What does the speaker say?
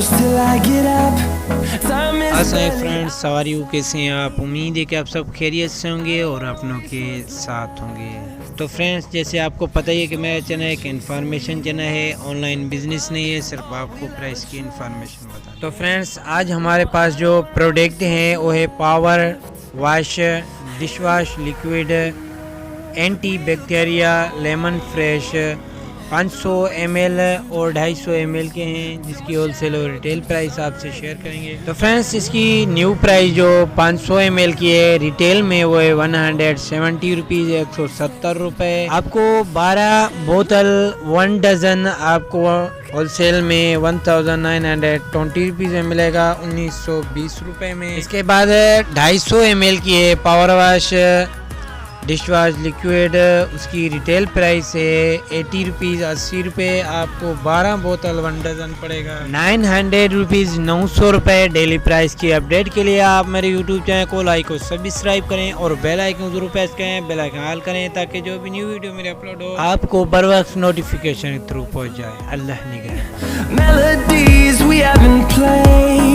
close till I get up. Time is अस्सलाम friends, सवारी हो कैसे हैं आप? उम्मीद है कि आप सब खैरियत से होंगे और अपनों के साथ होंगे। तो फ्रेंड्स, जैसे आपको पता ही है कि मेरा चैनल एक इन्फॉर्मेशन चैनल है, ऑनलाइन बिजनेस नहीं है, सिर्फ आपको प्राइस की इन्फॉर्मेशन बता। तो फ्रेंड्स, आज हमारे पास जो प्रोडक्ट हैं वो है power wash dishwash liquid anti bacteria lemon fresh 500 ml और 250 ml के हैं, जिसकी होलसेल और रिटेल प्राइस आपसे शेयर करेंगे। तो फ्रेंड्स, इसकी न्यू प्राइस जो 500 ml की है रिटेल में वो है 170 रुपीज़, 170 रुपये। आपको 12 बोतल 1 डजन आपको होलसेल में 1920 रुपीज़ में मिलेगा, 1920 रुपये में। इसके बाद 250 ml की है पावर वॉश डिशवॉश लिक्विड, उसकी रिटेल प्राइस है 80 रुपीज़, 80 रुपये। आपको 12 बोतल 1 डजन पड़ेगा 900 रुपीज़, 900 रुपये डेली प्राइस की। अपडेट के लिए आप मेरे यूट्यूब चैनल को लाइक और सब्सक्राइब करें और बेल आइकन जरूर प्रेस करें, बेल आइकन ऑल करें, ताकि जो भी न्यू वीडियो मेरे अपलोड हो आपको बर वक्त नोटिफिकेशन के थ्रू पहुँच जाए। अल्लाह निगरान। melodies we haven't played.